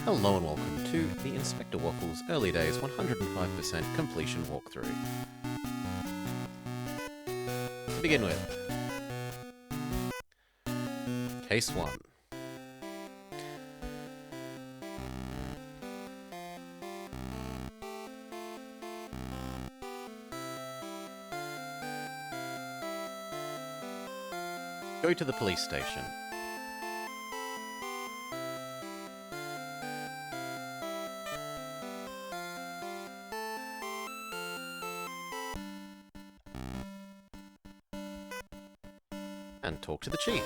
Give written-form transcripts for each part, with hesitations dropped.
Hello and welcome to the Inspector Waffles Early Days 105% Completion Walkthrough. To begin with, Case 1. Go to the police station. And talk to the chief.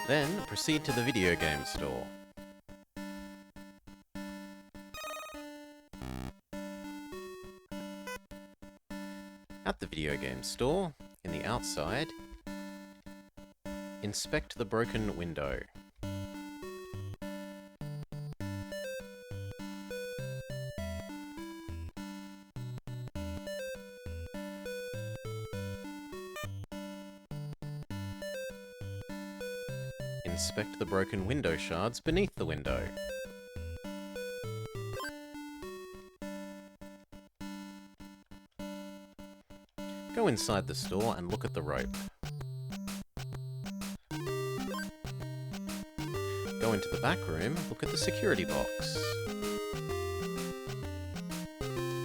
Then proceed to the video game store. At the video game store, in the outside, inspect the broken window. Inspect the broken window shards beneath the window. Go inside the store and look at the rope. Go into the back room, look at the security box.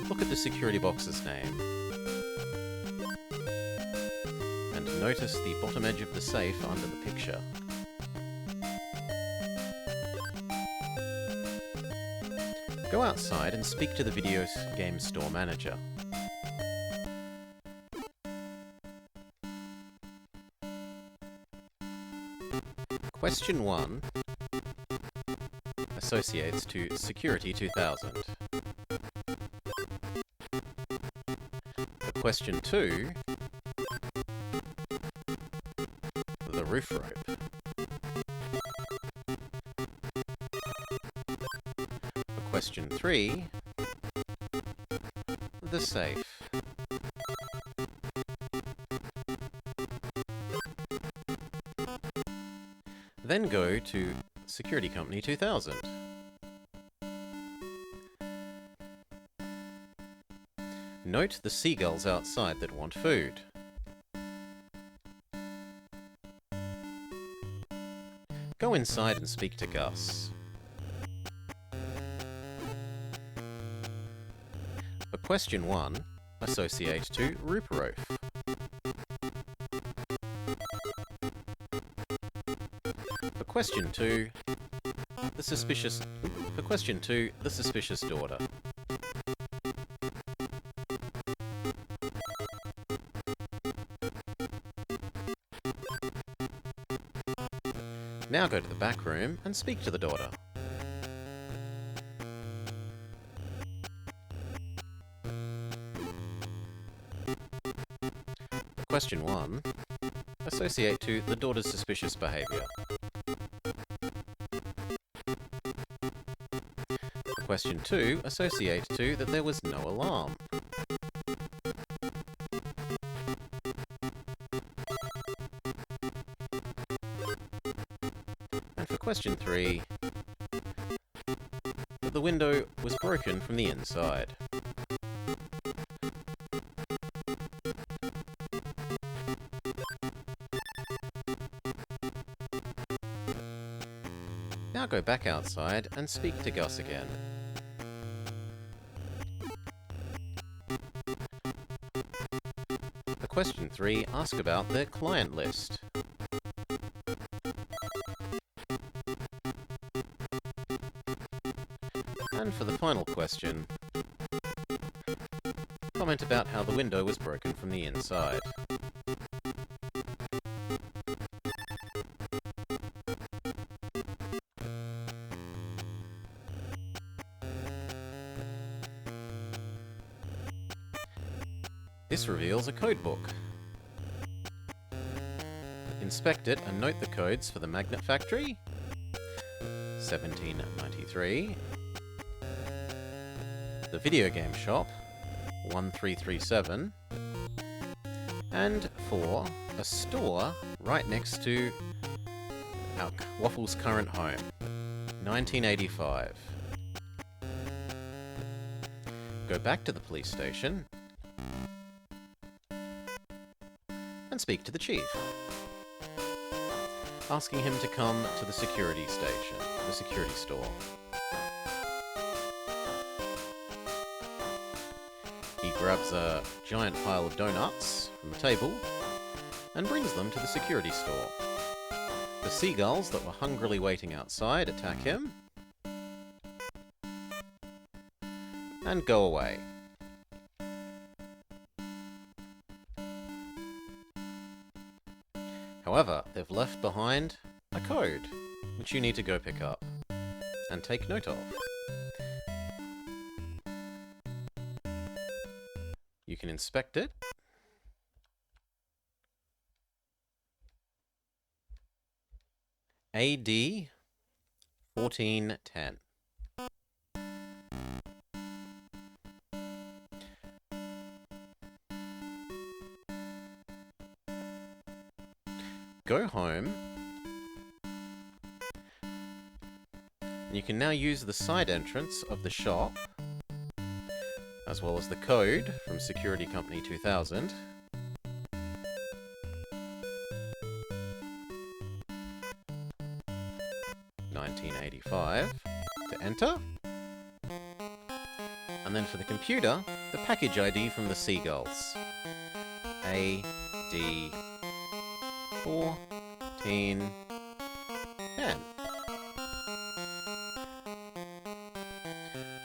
Look at the security box's name. And notice the bottom edge of the safe under the picture. Go outside and speak to the video game store manager. Question 1 associates to Security 2000. For question 2, the roof rope. Question 3, the safe. Then go to Security Company 2000. Note the seagulls outside that want food. Go inside and speak to Gus. For question 1, associate to Roof. For question 2, the suspicious daughter. Now go to the back room and speak to the daughter. Question 1. Associate to the daughter's suspicious behaviour. For question 2, associate to that there was no alarm. And for question 3, that the window was broken from the inside. Now go back outside and speak to Gus again. For question 3, ask about their client list. And for the final question, comment about how the window was broken from the inside. This reveals a code book. Inspect it and note the codes for the magnet factory, 1793, the video game shop, 1337, and for a store right next to our Waffles' current home, 1985. Go back to the police station and speak to the chief, asking him to come to the security station, the security store. He grabs a giant pile of donuts from the table and brings them to the security store. The seagulls that were hungrily waiting outside attack him and go away. However, they've left behind a code, which you need to go pick up and take note of. You can inspect it. AD 1410. Go home, and you can now use the side entrance of the shop, as well as the code from Security Company 2000, (1985), to enter, and then for the computer, the package ID from the seagulls, AD 1410.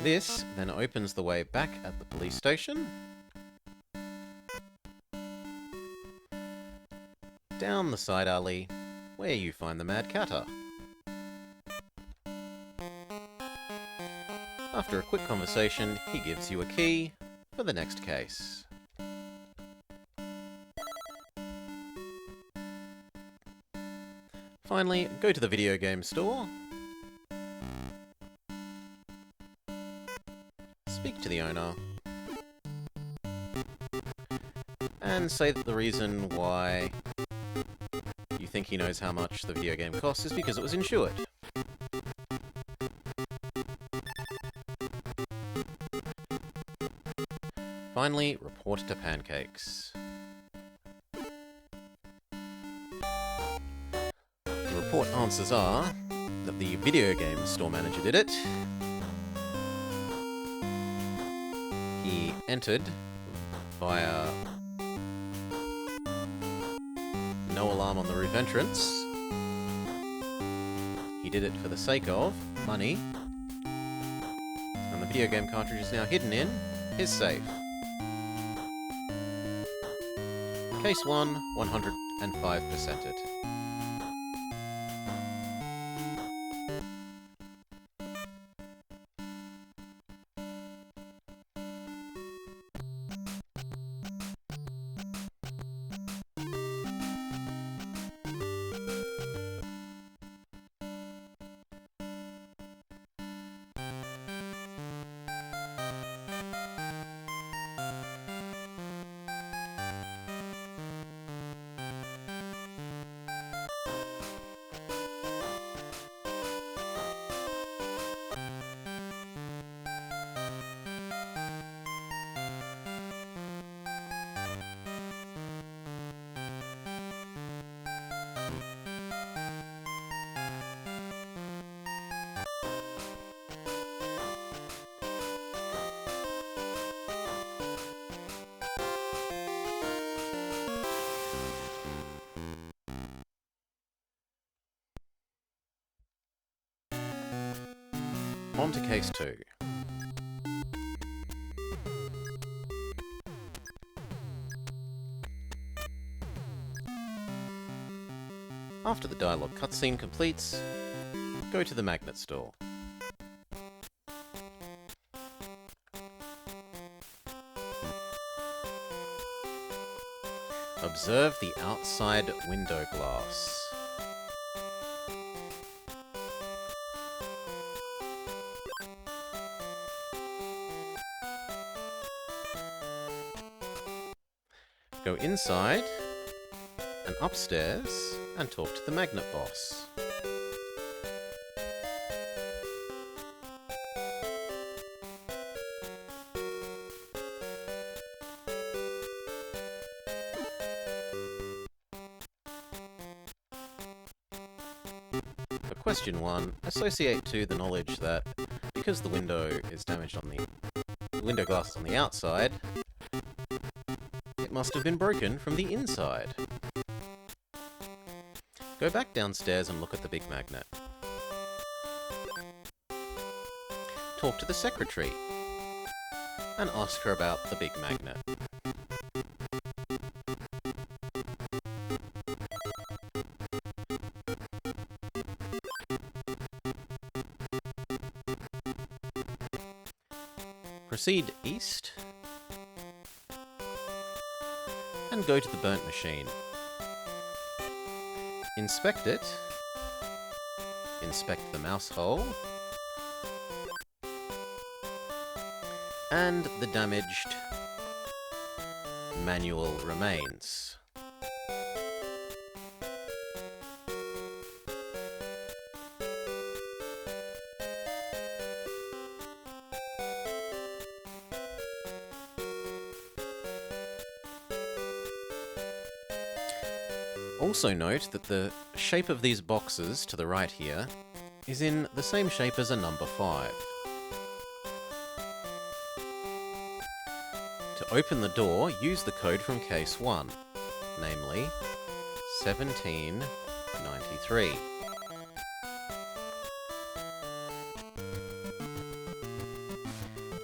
This then opens the way back at the police station, down the side alley, where you find the Mad Catter. After a quick conversation, he gives you a key for the next case. Finally, go to the video game store, speak to the owner, and say that the reason why you think he knows how much the video game costs is because it was insured. Finally, report to Pancakes. The report answers are that the video game store manager did it. He entered via no alarm on the roof entrance. He did it for the sake of money. And the video game cartridge is now hidden in his safe. Case 1, 105%ed. On to case 2. After the dialogue cutscene completes, go to the magnet store. Observe the outside window glass. Go inside and upstairs and talk to the magnet boss. For question 1, associate to the knowledge that because the window is damaged on the window glass on the outside, it must have been broken from the inside. Go back downstairs and look at the big magnet. Talk to the secretary and ask her about the big magnet. Proceed east and go to the burnt machine. Inspect it. Inspect the mouse hole. And the damaged manual remains. Also note that the shape of these boxes to the right here is in the same shape as a number 5. To open the door, use the code from case 1, namely 1793.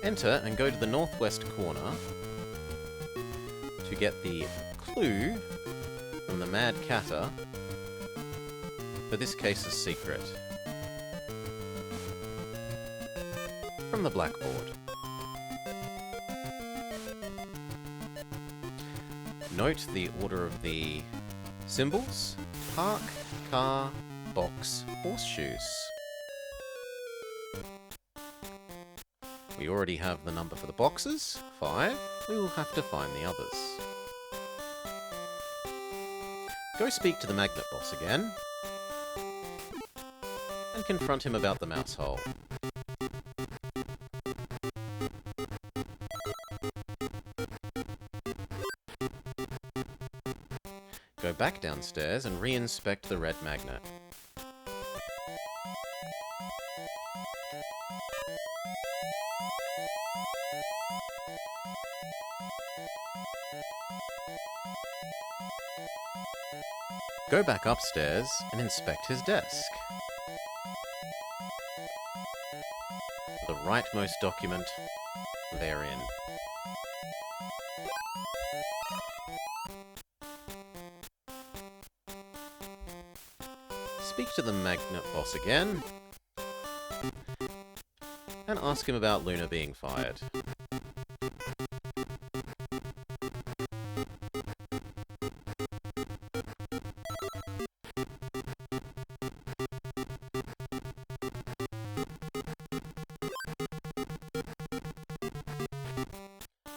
Enter and go to the northwest corner to get the clue from the Mad Catter for this case's secret from the blackboard. Note the order of the symbols: park, car, box, horseshoes. We already have the number for the boxes, 5. We will have to find the others. Go speak to the magnet boss again, and confront him about the mouse hole. Go back downstairs and re-inspect the red magnet. Go back upstairs and inspect his desk. The rightmost document therein. Speak to the magnet boss again, and ask him about Luna being fired.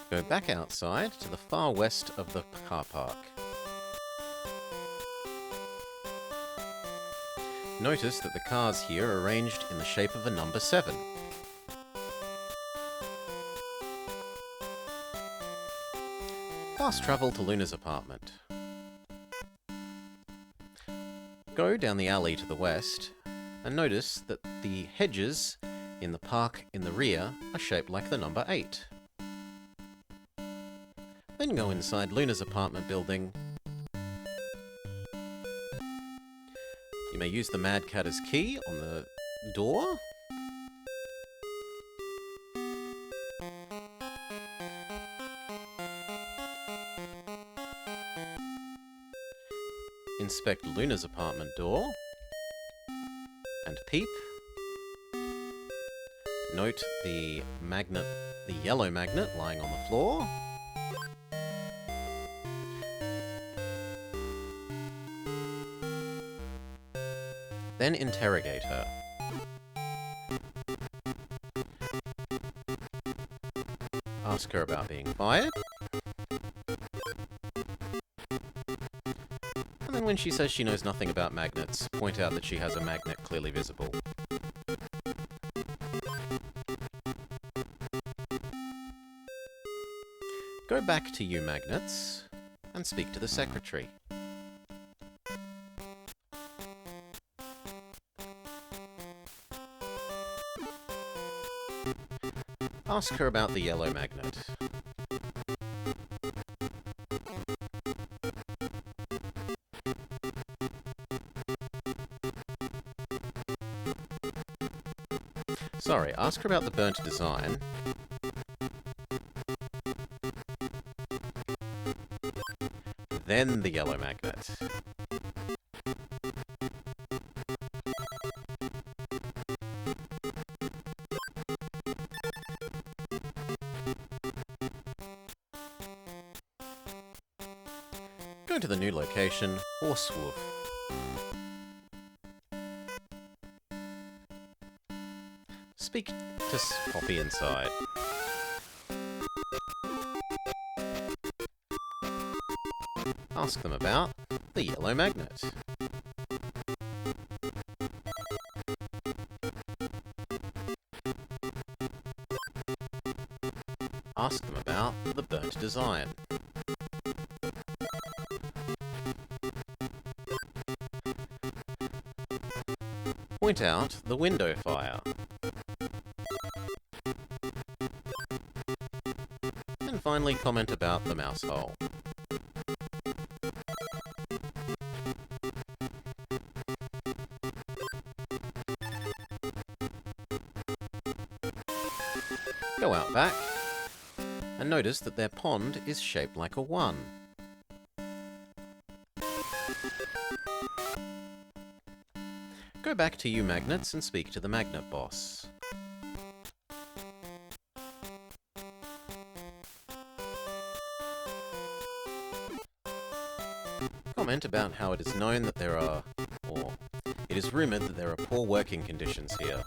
Go back outside to the far west of the car park. Notice that the cars here are arranged in the shape of a number 7. Fast travel to Luna's apartment. Go down the alley to the west, and notice that the hedges in the park in the rear are shaped like the number 8. Then go inside Luna's apartment building. You may use the Mad Catter's key on the door. Inspect Luna's apartment door. And peep. Note the magnet, the yellow magnet lying on the floor. Then interrogate her. Ask her about being fired. And then when she says she knows nothing about magnets, point out that she has a magnet clearly visible. Go back to you magnets and speak to the secretary. Ask her about the yellow magnet. Sorry, ask her about the burnt design. Then the yellow magnet. Go to the new location, Waffles. Speak to Poppy inside. Ask them about the yellow magnet. Ask them about the burnt design. Point out the window fire. And finally comment about the mouse hole. Go out back and notice that their pond is shaped like a 1. Go back to you magnets and speak to the magnet boss. Comment about how it is known that there are, or it is rumoured that there are poor working conditions here.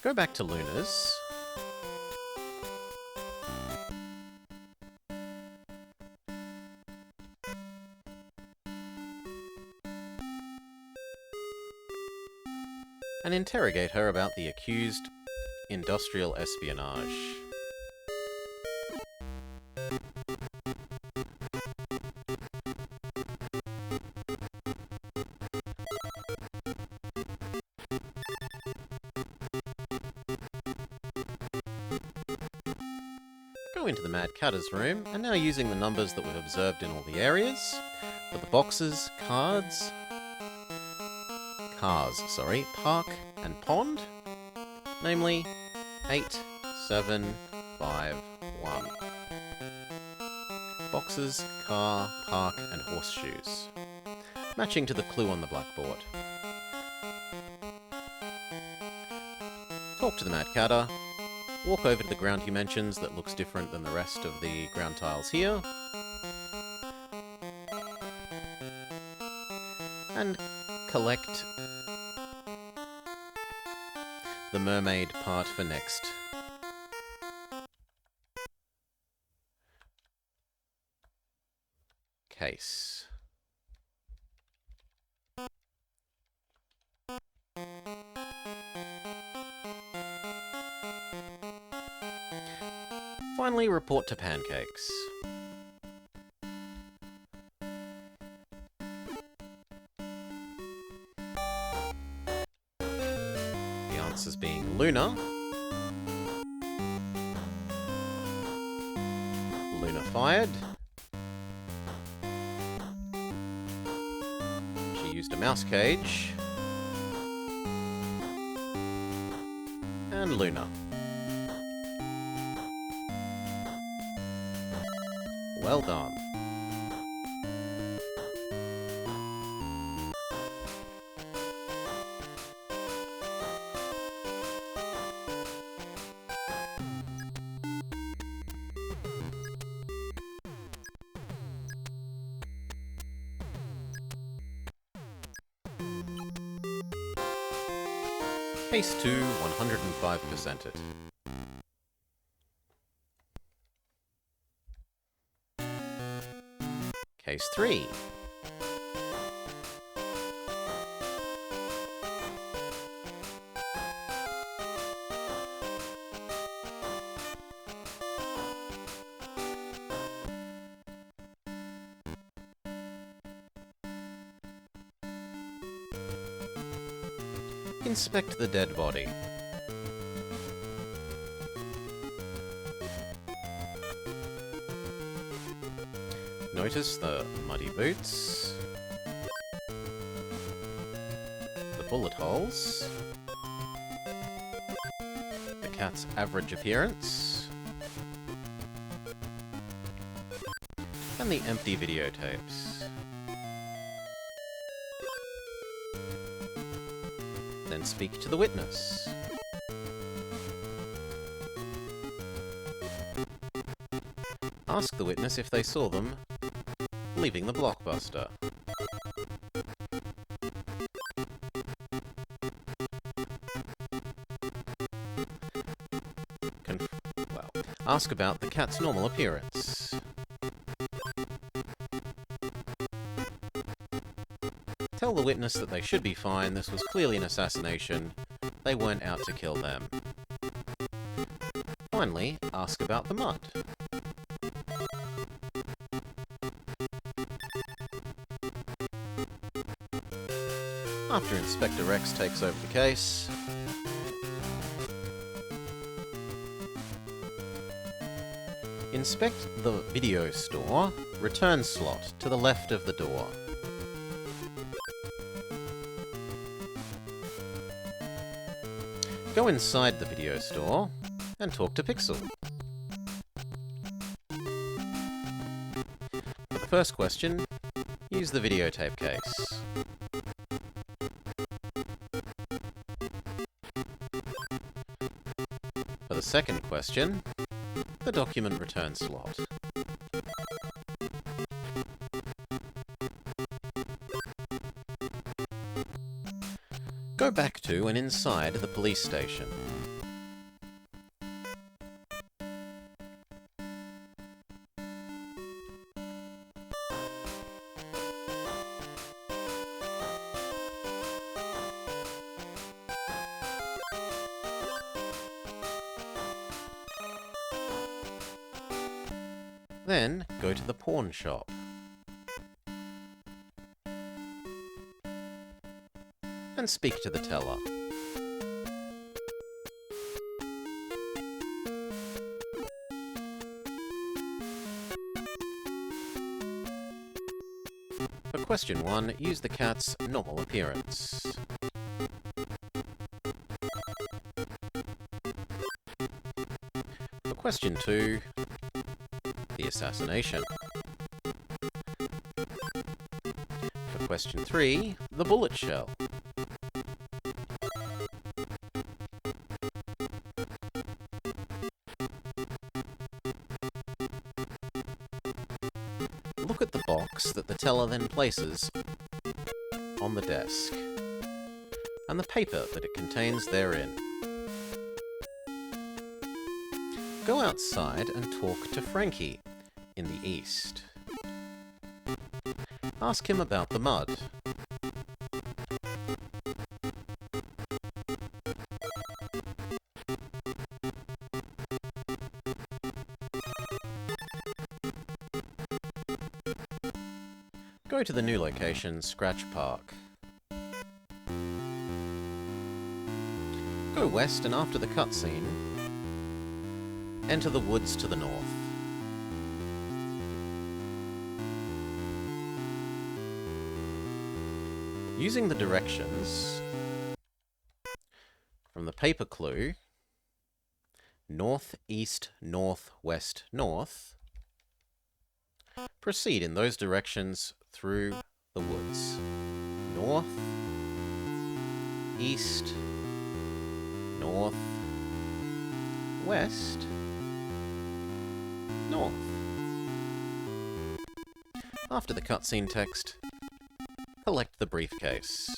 Go back to Luna's. And interrogate her about the accused industrial espionage. Go into the Mad Catter's room, and now using the numbers that we've observed in all the areas, for the boxes, cars, park and pond, namely 8, 7, 5, 1. Boxes, car, park and horseshoes, matching to the clue on the blackboard. Talk to the Mad Catter. Walk over to the ground he mentions that looks different than the rest of the ground tiles here. And collect the mermaid part for next. Case. Finally, report to Pancakes. The answers being Luna, Luna fired, she used a mouse cage, and Luna. Well done. Case 2, 105% it. Case 3. Inspect the dead body. Notice the muddy boots, the bullet holes, the cat's average appearance, and the empty videotapes. Then speak to the witness. Ask the witness if they saw them leaving the Blockbuster. Ask about the cat's normal appearance. Tell the witness that they should be fine, this was clearly an assassination, they weren't out to kill them. Finally, ask about the mud. After Inspector Rex takes over the case, inspect the video store return slot to the left of the door. Go inside the video store and talk to Pixel. For the first question, use the videotape case. For the second question, the document return slot. Go back to and inside the police station. Then go to the pawn shop. And speak to the teller. For question 1, use the cat's normal appearance. For question 2, the assassination. For question 3, the bullet shell. Look at the box that the teller then places on the desk, and the paper that it contains therein. Go outside and talk to Frankie in the east. Ask him about the mud. Go to the new location, Scratch Park. Go west and after the cutscene, enter the woods to the north. Using the directions from the paper clue, north, east, north, west, north, proceed in those directions through the woods. North, east, north, west, north. After the cutscene text, collect the briefcase.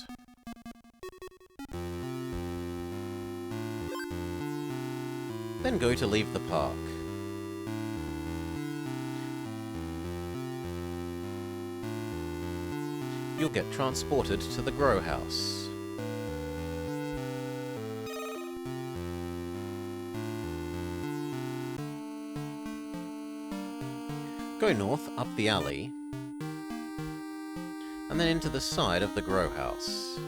Then go to leave the park. You'll get transported to the grow house. Go north up the alley, and then into the side of the grow house.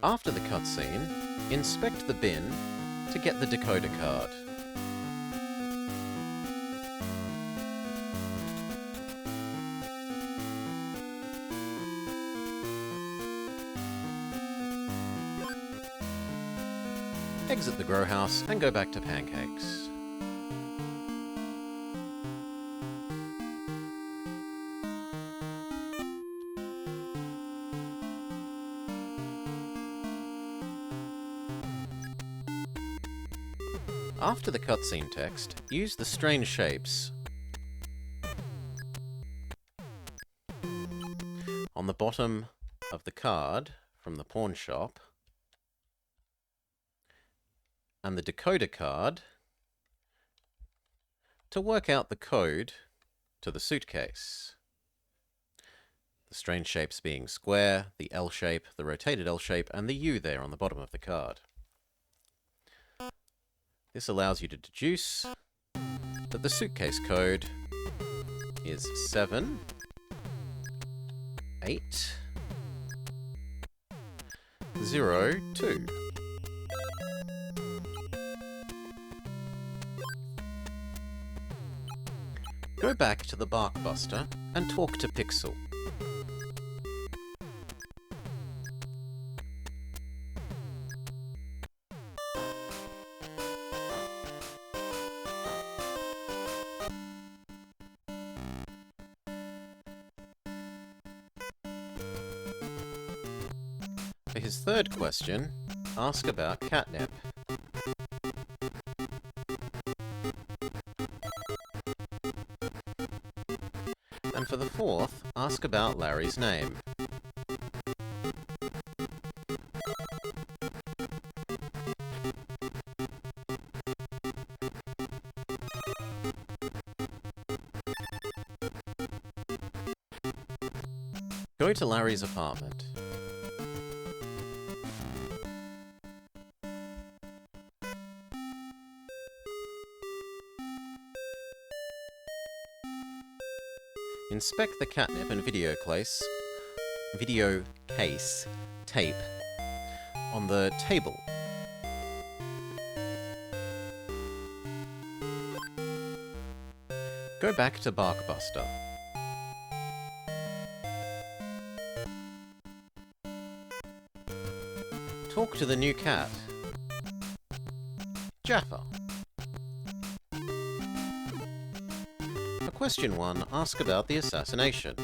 After the cutscene, inspect the bin to get the decoder card. Exit the grow house and go back to Pancakes. After the cutscene text, use the strange shapes on the bottom of the card from the pawn shop and the decoder card to work out the code to the suitcase. The strange shapes being square, the L shape, the rotated L shape, and the U there on the bottom of the card. This allows you to deduce that the suitcase code is 7, 8, 0, 2. Go back to the Barkbuster and talk to Pixel. For his third question, ask about catnip. And for the fourth, ask about Larry's name. Go to Larry's apartment. Inspect the catnip and video case tape on the table. Go back to Barkbuster. Talk to the new cat, Jaffa. For question 1, ask about the assassination.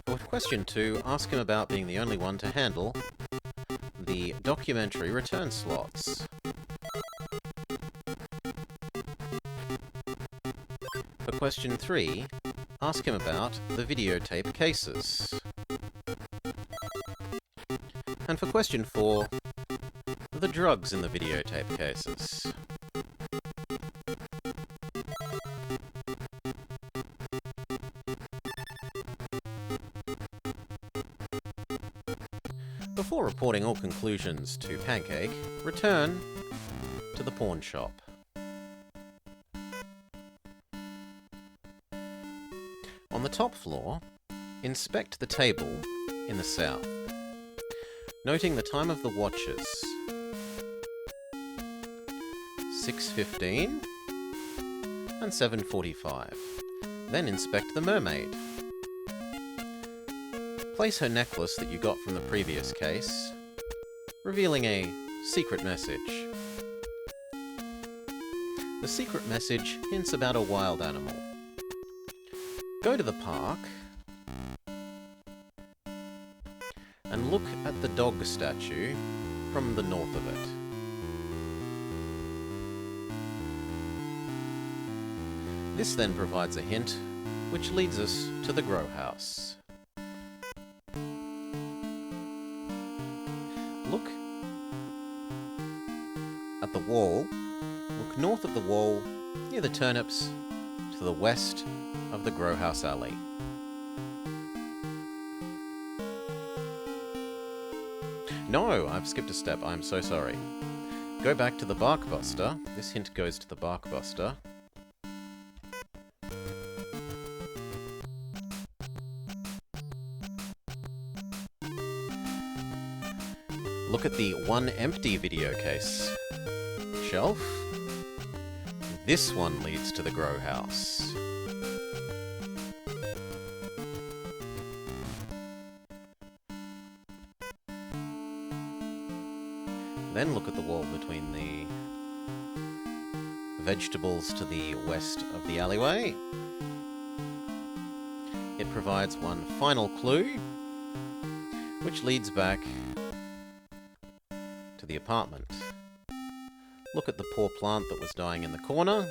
For question 2, ask him about being the only one to handle the documentary return slots. For question 3, ask him about the videotape cases. And for question 4, the drugs in the videotape cases. Before reporting all conclusions to Pancake, return to the pawn shop. On the top floor, inspect the table in the south, noting the time of the watches, 6:15 and 7:45. Then inspect the mermaid. Place her necklace that you got from the previous case, revealing a secret message. The secret message hints about a wild animal. Go to the park and look at the dog statue from the north of it. This then provides a hint, which leads us to the grow house. Look at the wall. Look north of the wall, near the turnips, to the west of the grow house alley. No, I've skipped a step, I'm so sorry. Go back to the Barkbuster. This hint goes to the Barkbuster. Look at the one empty video case shelf. This one leads to the grow house. Then look at the wall between the vegetables to the west of the alleyway. It provides one final clue, which leads back to the apartment. Look at the poor plant that was dying in the corner.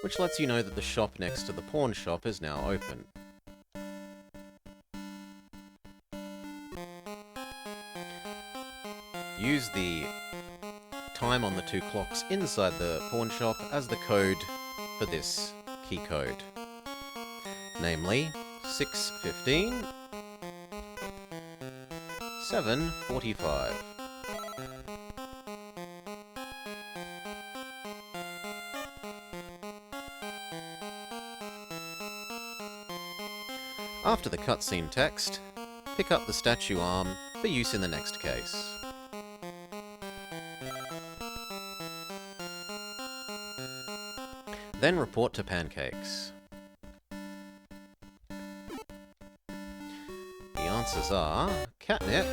Which lets you know that the shop next to the pawn shop is now open. Use the time on the two clocks inside the pawn shop as the code for this key code. Namely, 6:15, 7:45. After the cutscene text, pick up the statue arm for use in the next case. Then report to Pancakes. The answers are Catnip,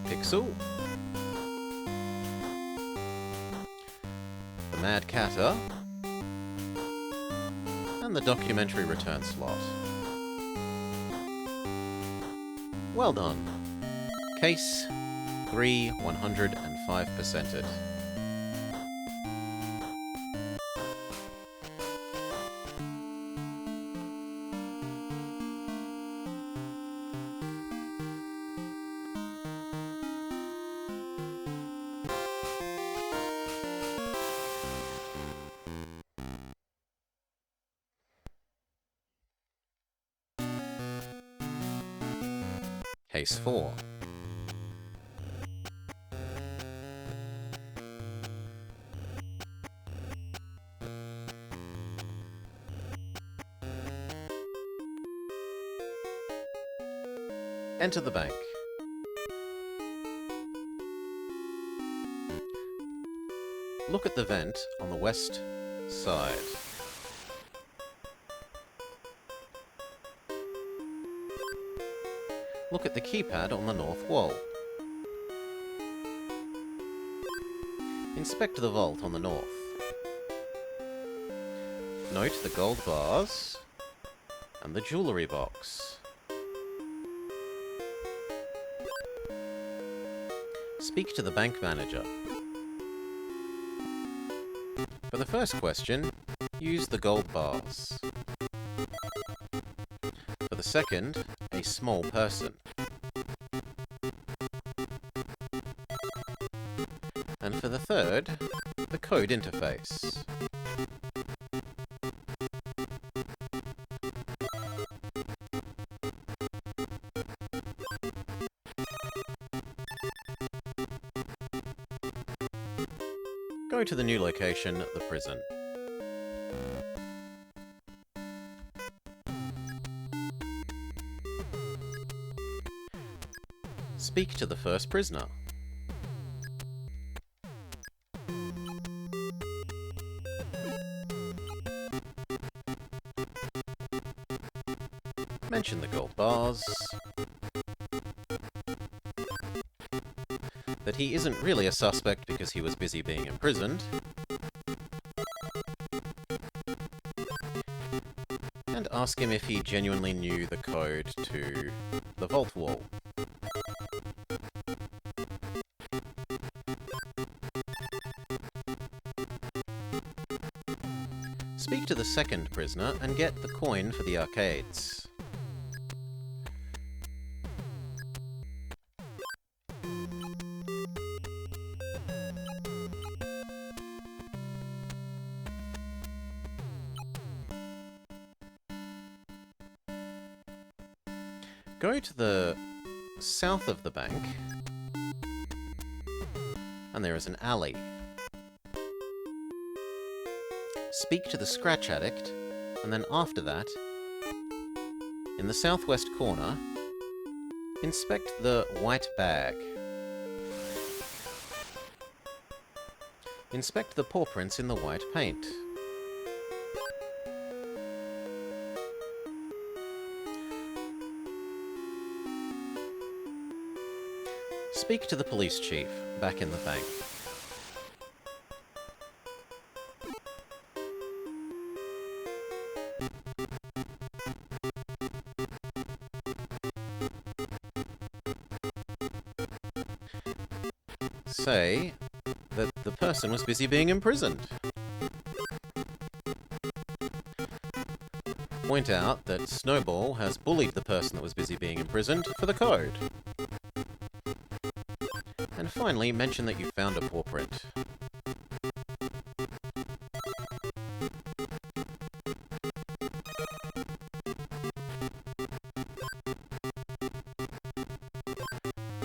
Pixel, the Mad Catter, and the documentary return slot. Well done. Case 3 105%ed. Case 4. Enter the bank. Look at the vent on the west side. Look at the keypad on the north wall. Inspect the vault on the north. Note the gold bars and the jewellery box. Speak to the bank manager. For the first question, use the gold bars. For the second, a small person. And for the third, the code interface. Go to the new location, the prison. Speak to the first prisoner. Mention the gold bars. That he isn't really a suspect because he was busy being imprisoned. And ask him if he genuinely knew the code to the vault wall. to the second prisoner and get the coin for the arcades. Go to the south of the bank, and there is an alley. Speak to the scratch addict, and then after that, in the southwest corner, inspect the white bag. Inspect the paw prints in the white paint. Speak to the police chief, back in the bank. Say that the person was busy being imprisoned. Point out that Snowball has bullied the person that was busy being imprisoned for the code. And finally, mention that you found a paw print.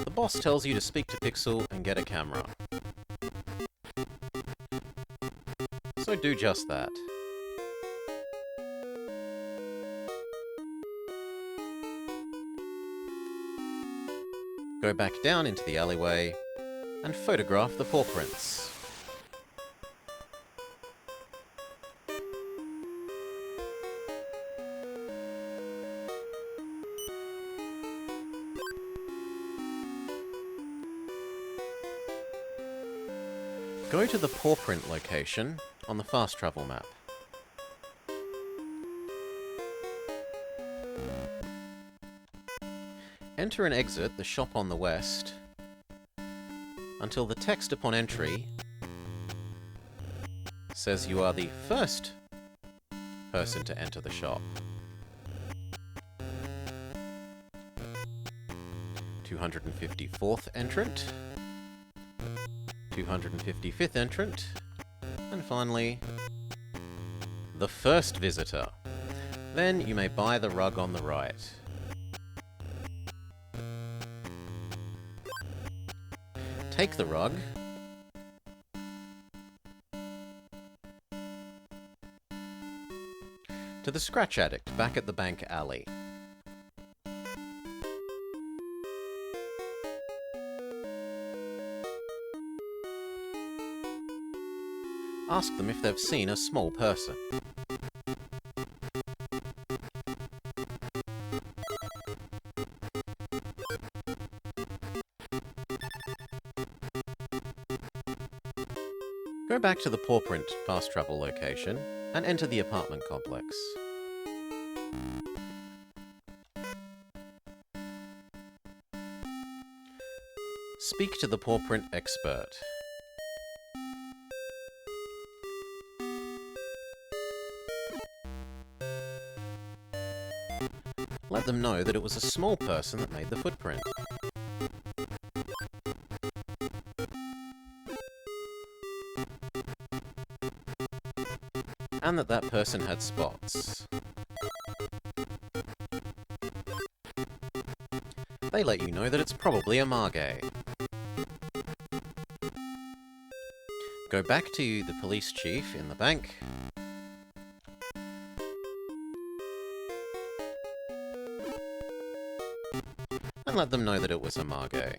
The boss tells you to speak to Pixel and get a camera. So do just that. Go back down into the alleyway and photograph the paw prints. Go to the paw print location on the fast travel map. Enter and exit the shop on the west until the text upon entry says you are the first person to enter the shop. 254th entrant, 255th entrant, and finally, the first visitor. Then you may buy the rug on the right. Take the rug, to the scratch addict back at the bank alley. Ask them if they've seen a small person. Go back to the paw print fast travel location and enter the apartment complex. Speak to the paw print expert. Let them know that it was a small person that made the footprint. And that person had spots. They let you know that it's probably a Margay. Go back to the police chief in the bank. And let them know that it was a Margay.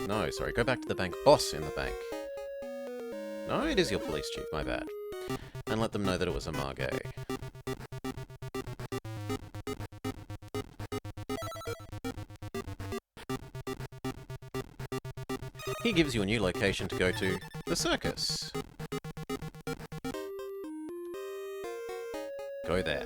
No, sorry, go back to the bank boss in the bank. No, it is your police chief, my bad. And let them know that it was a Margay. He gives you a new location to go to, the circus. Go there.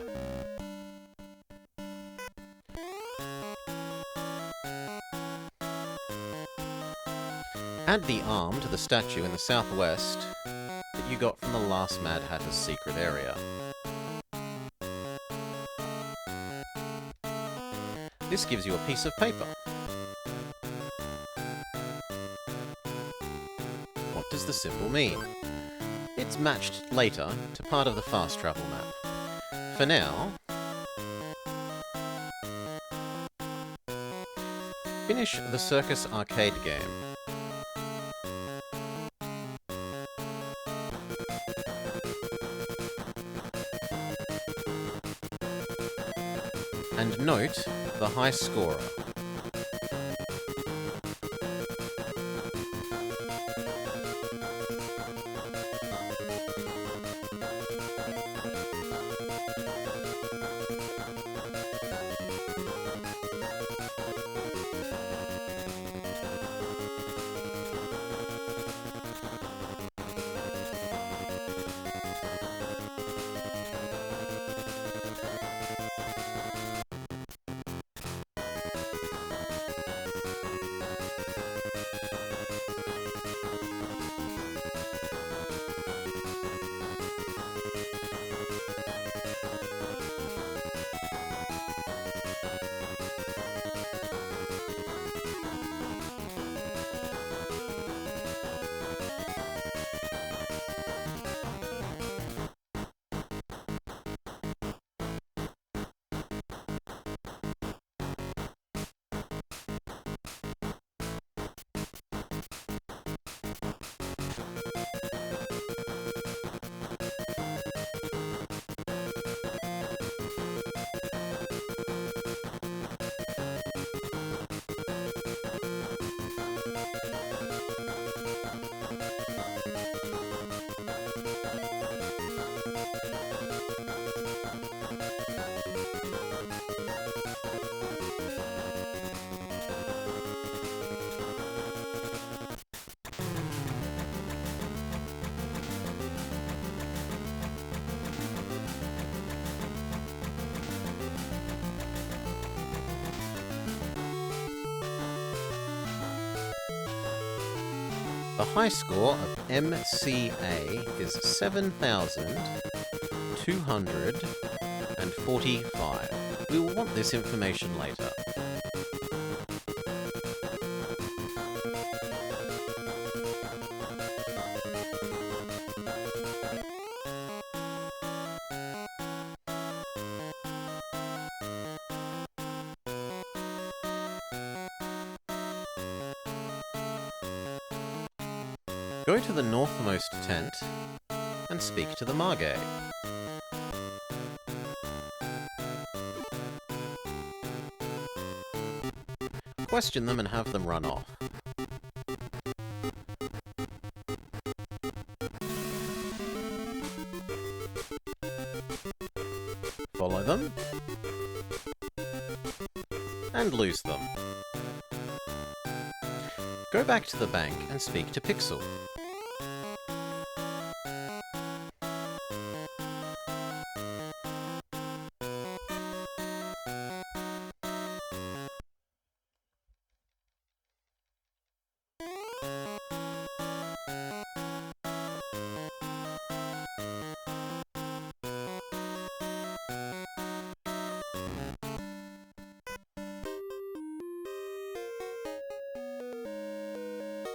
Add the arm to the statue in the southwest that you got from the last Mad Hatter's secret area. This gives you a piece of paper. What does the symbol mean? It's matched later to part of the fast travel map. For now, finish the Circus arcade game. And note the high scorer. The high score of MCA is 7,245. We will want this information later. Go to the northmost tent and speak to the Margay. Question them and have them run off. Follow them and lose them. Go back to the bank and speak to Pixel.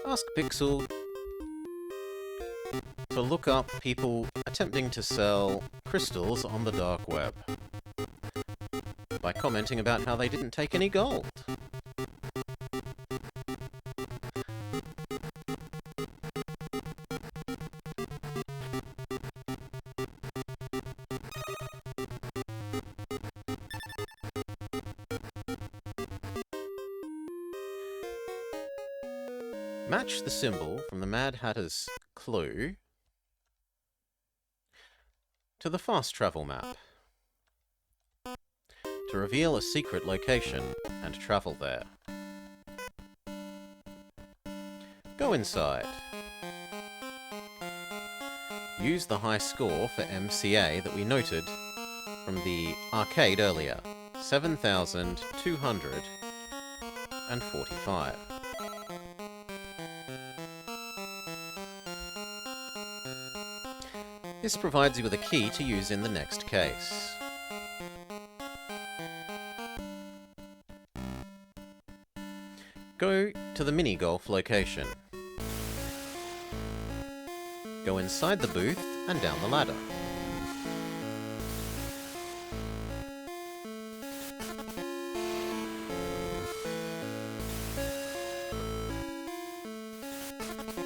Ask Pixel to look up people attempting to sell crystals on the dark web by commenting about how they didn't take any gold. Match the symbol from the Mad Hatter's clue to the fast travel map to reveal a secret location and travel there. Go inside. Use the high score for MCA that we noted from the arcade earlier, 7,245. This provides you with a key to use in the next case. Go to the mini-golf location. Go inside the booth and down the ladder.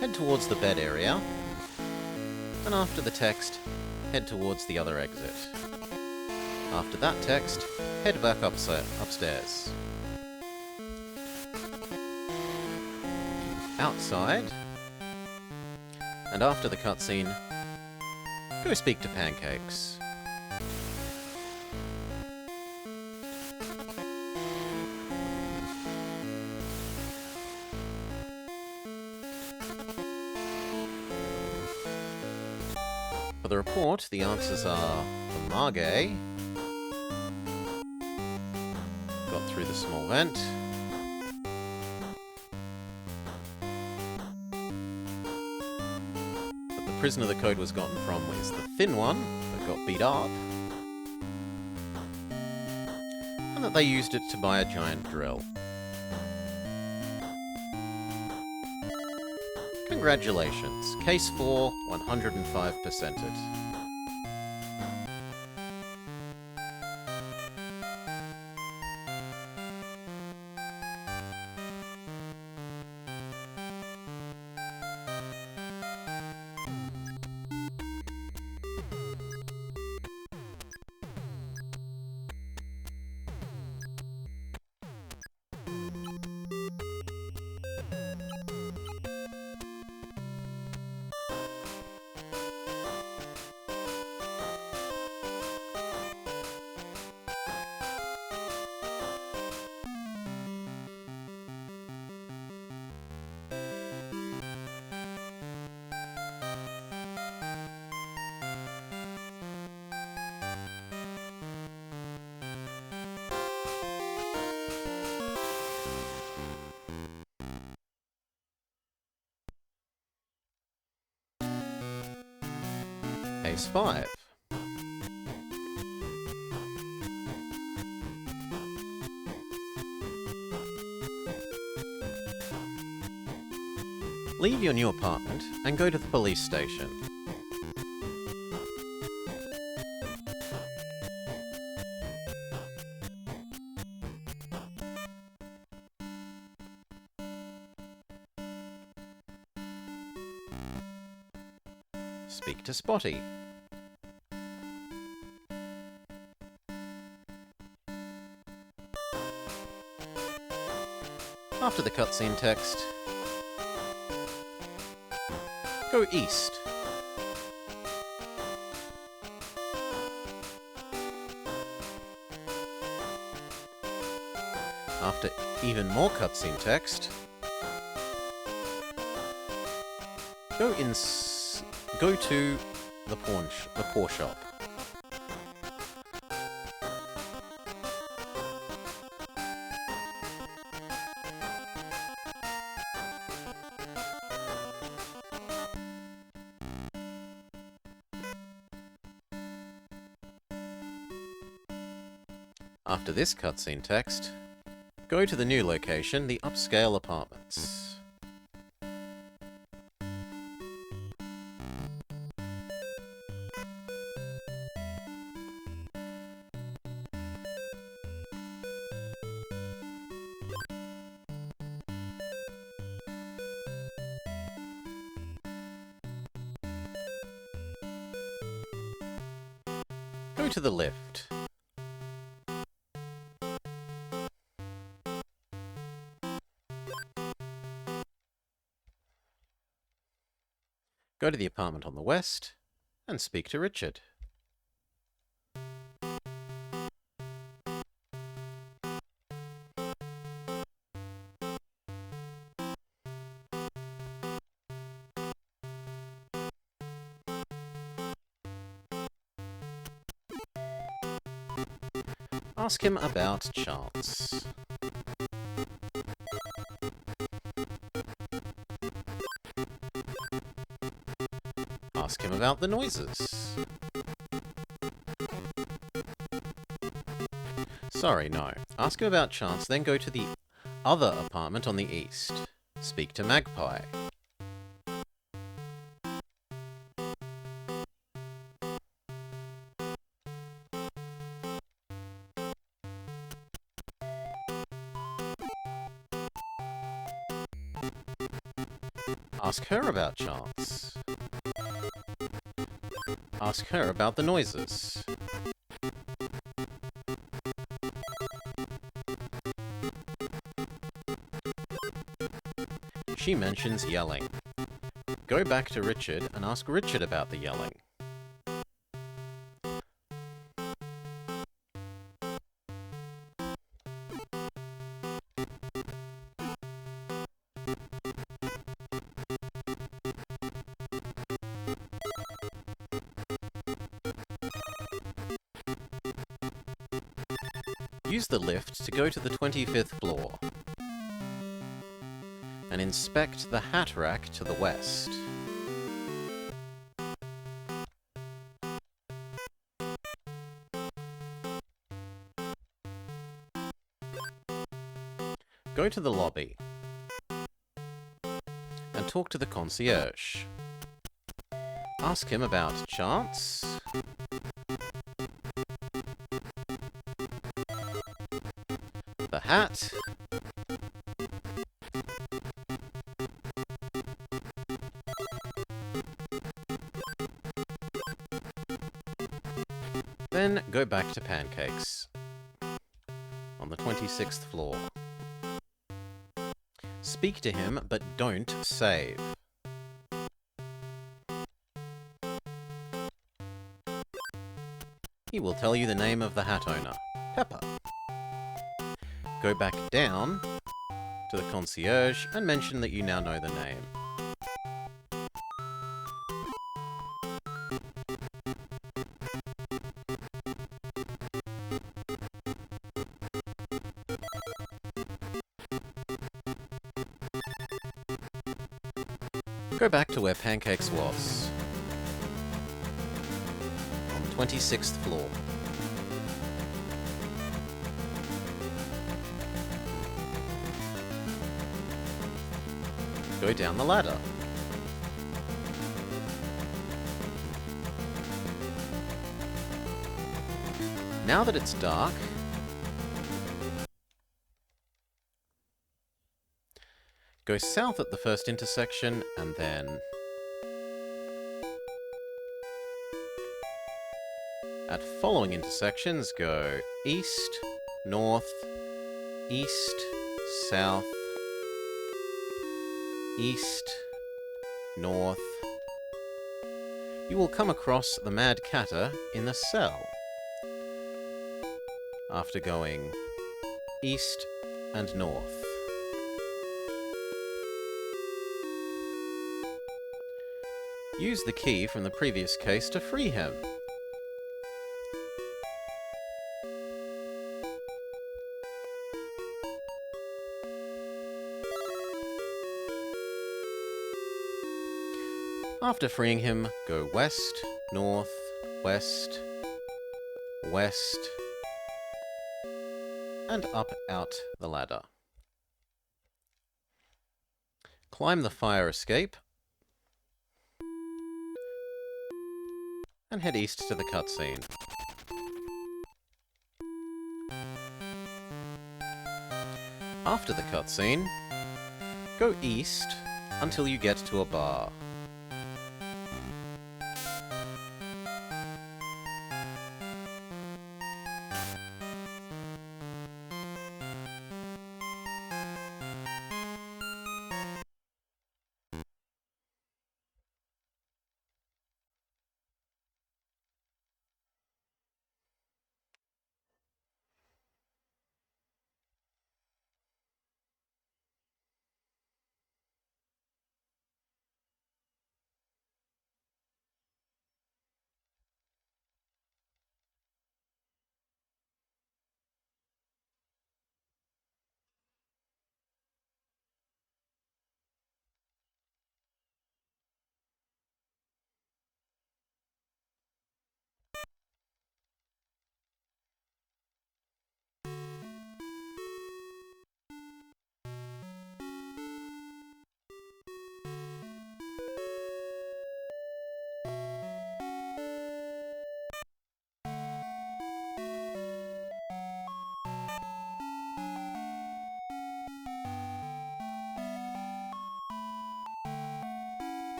Head towards the bed area, and after the text, head towards the other exit. After that text, head back upstairs. Outside, and after the cutscene, go speak to Pancakes. For the report, the answers are for Margay, got through the small vent, but the prisoner the code was gotten from was the thin one that got beat up, and that they used it to buy a giant drill. Congratulations, Case 4, 105%ed. Case 5. Leave your new apartment and go to the police station. Speak to Spotty. After the cutscene text, go east. After even more cutscene text, go to the pawn shop. After this cutscene text, go to the new location, the upscale apartments. Go to the lift. Go to the apartment on the west and speak to Richard. Ask him about Chance. Ask him about the noises. Sorry, no. Ask him about Chance, then go to the other apartment on the east. Speak to Magpie. Ask her about Chance. Ask her about the noises. She mentions yelling. Go back to Richard and ask Richard about the yelling. Use the lift to go to the 25th floor and inspect the hat rack to the west. Go to the lobby and talk to the concierge. Ask him about Chance, the hat, then go back to Pancakes on the 26th floor. Speak to him, but don't save. He will tell you the name of the hat owner, Pepper. Go back down to the concierge and mention that you now know the name. Go back to where Pancakes was, on the 26th floor. Go down the ladder. Now that it's dark, go south at the first intersection and then at following intersections go east, north, east, south, east, north. You will come across the Mad Catter in the cell. After going east and north. Use the key from the previous case to free him. After freeing him, go west, north, west, west, and up out the ladder. Climb the fire escape and head east to the cutscene. After the cutscene, go east until you get to a bar.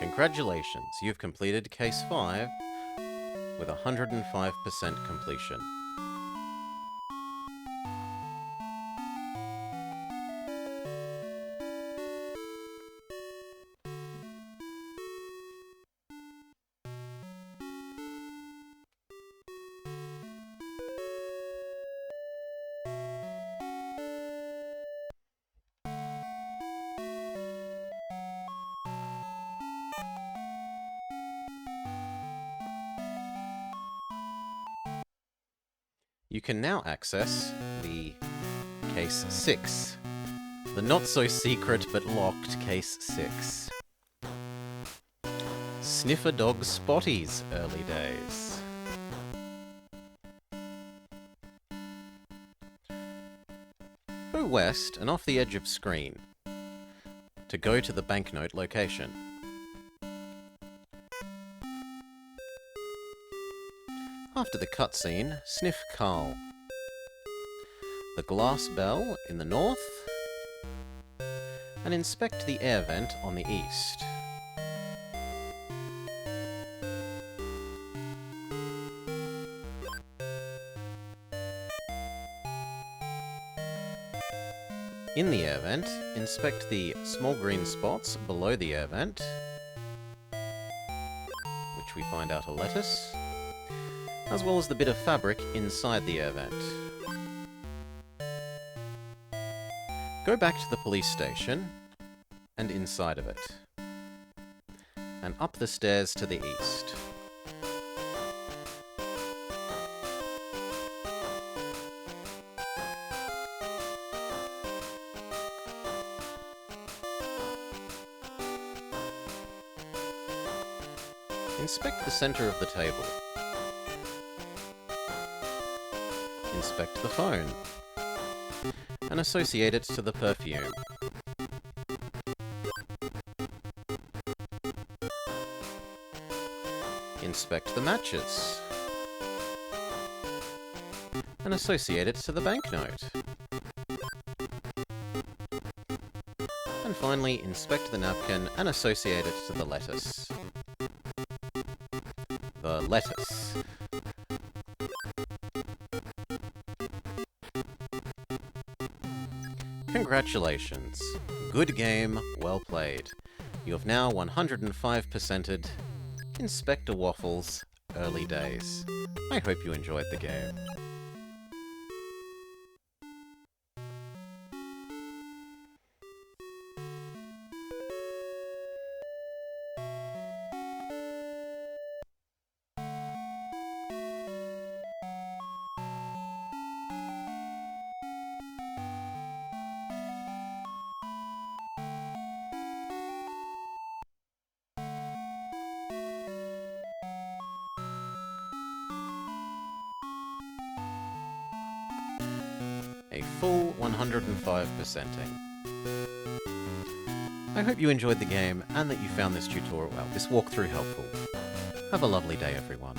Congratulations, you've completed Case 5 with 105% completion. You can now access the Case 6, the not-so-secret but locked Case 6. Sniffer Dog Spotty's early days. Go west and off the edge of screen to go to the banknote location. After the cutscene, sniff Carl. The glass bell in the north, and inspect the air vent on the east. In the air vent, inspect the small green spots below the air vent, which we find out are lettuce, as well as the bit of fabric inside the air vent. Go back to the police station and inside of it, and up the stairs to the east. Inspect the center of the table. Inspect the phone, and associate it to the perfume. Inspect the matches, and associate it to the banknote. And finally, inspect the napkin and associate it to the lettuce. The lettuce. Congratulations. Good game, well played. You have now 105%ed Inspector Waffles' early days. I hope you enjoyed the game. A full 105%ing. I hope you enjoyed the game and that you found this tutorial, this walkthrough helpful. Have a lovely day, everyone.